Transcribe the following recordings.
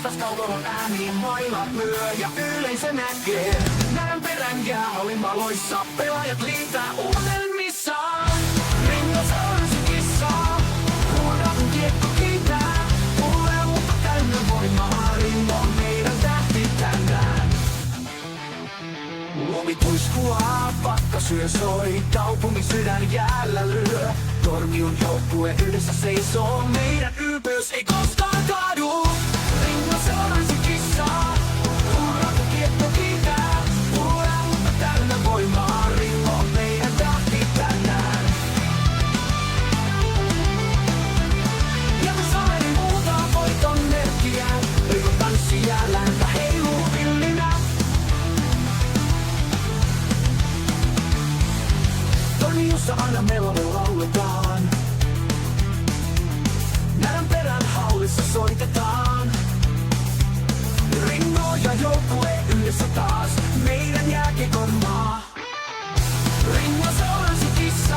Soitas kaukolon ääniin, mailat lyö ja yleisö näkee. Näen perän jäähallin valoissa, pelaajat liitää unelmissaan. Rinnossa on se kissa, huudaa kun kiekko kiitää. Tulee uutta täynnä voimaa, Rinno on meidän tähti tänään. Lumi tuiskuaa, pakkasyö soi, kaupungin sydän jäällä lyö. Tornion joukkue yhdessä seisoo, meidän ylpeys ei koskaan kaadu. Rinnossa on se kissa, huudaa kun kiekko kiitää. Tulee uutta täynnä voimaa, Rinno on meidän tähti tänään. Ja kun Sameri huutaa voiton merkkiä, Rinno tanssii ja lääntä heiluu villinä. Torniossa aina melolle lauletaan. Nälän perän hallissa soitetaan. Rinno ja joukkue yhdessä taas, meidän jääkiekon maa. Rinnossa on se kissa,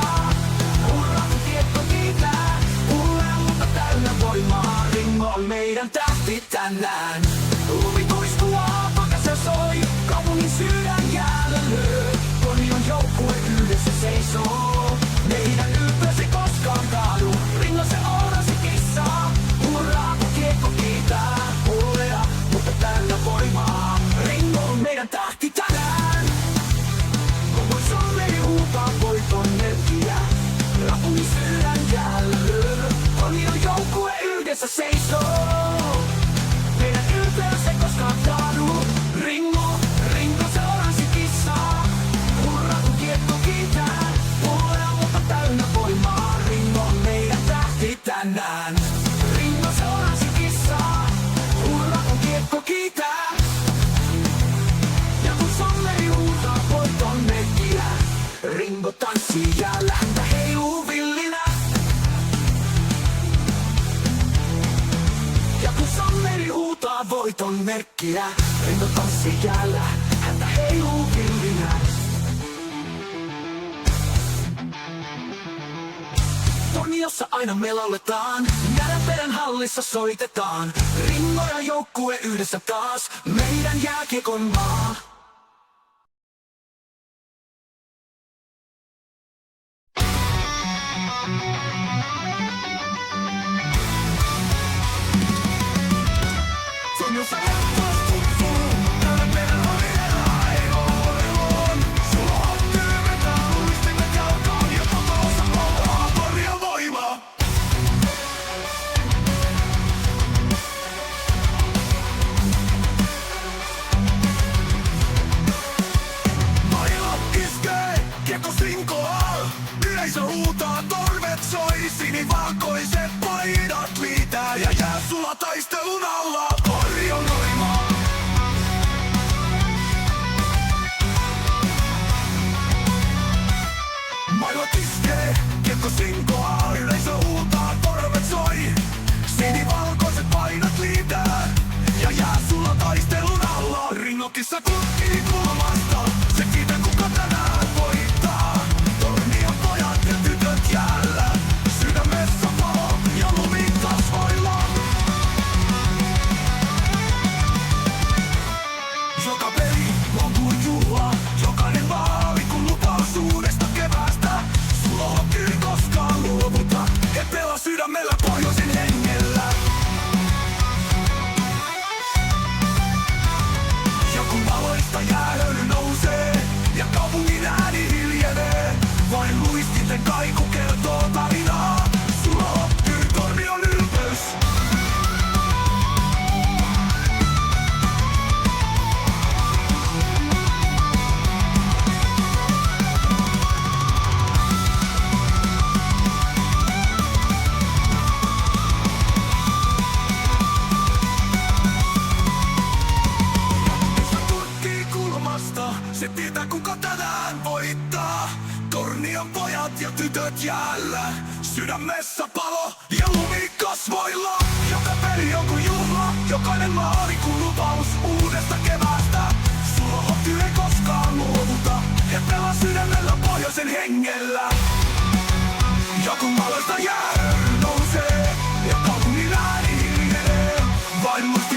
hurraa kun kiekko kiitää. Tulee uutta täynnä voimaa, Rinno on meidän tähti tänään. Lumi tuiskuaa, pakkasyö soi, kaupungin sydän jäällä lyö. Tornion joukkue yhdessä seisoo, meidän ylpeys ei koskaan kaadu. Rinnossa on se kissa, hurraa kun kiekko kiitää. Ulea, mutta täynnä voimaa, Rinno on meidän tähti tänään. Koko Suomi huutaa voiton merkkiä, kaupungin sydän jäällä lyö. Tornion joukkue yhdessä seisoo, meidän ylpeys ei koskaan kaadu. Rinno se on se kissa, hurraa kun kiekko kiitää. Ulea, mutta täynnä voimaa, Rinno on meidän tähti tänään. Rinno se on se kissa, hurraa kun kiekko kiitää. Ja kun Sameri huutaa voiton merkkiä, Ringo tanssii ja lääntä heiluu villinä. Ja kun Sameri huutaa voiton merkkiä, Ringo tanssii ja häntä heiluu villinä. Torniossa aina me lauletaan, Nälän perän hallissa soitetaan. Rinno ja joukkue yhdessä taas, meidän jääkiekon maa. Torniossa jatkossa tutsuu, Nälän perän hallissa aivoon. Sulla on työtä, uistimet jalkaan ja koko osa kokoaa Tornion voimaa. Mailat iskee, kiekko sinkoaa. Yleisö huutaa, torvet soi. Sinivalkoiset paidat liitää ja jää sulla taistelun alla. Tornion voimaa. Mailat iskee, kiekko sinkoaa. Yleisö huutaa, torvet soi. Sinivalkoiset paidat liitää ja jää sulla taistelun alla. Rinnokissa kukkii kulmasta, se kiitä kuka tänään voittaa. Tornion pojat ja tytöt jäällä, sydämessä valo ja lumi kasvoilla. Joka peli on kuin juhla, jokainen maali kun lupaus uudesta keväästä. Sulla on kyllä koskaan luovuta, et pelaa sydämellä pohjoisen hengellä. Ja kun valoista jäähöly nousee ja kaupungin ääni hiljenee, vain luistinten kaiku kertoo tarinaa. Sulla on kyllä Tornion ylpeys. Se tietää kuka tänään voittaa. Tornion pojat ja tytöt jäällä, sydämessä palo ja lumi kasvoilla. Joka peli on kuin juhla, jokainen maali kuin lupaus uudesta keväästä. Sulla on työ ei koskaan luovuta, et pelaa sydämellä pohjoisen hengellä. Ja kun valoista jäähöly nousee ja kaupungin ääni hiljenee, vain musta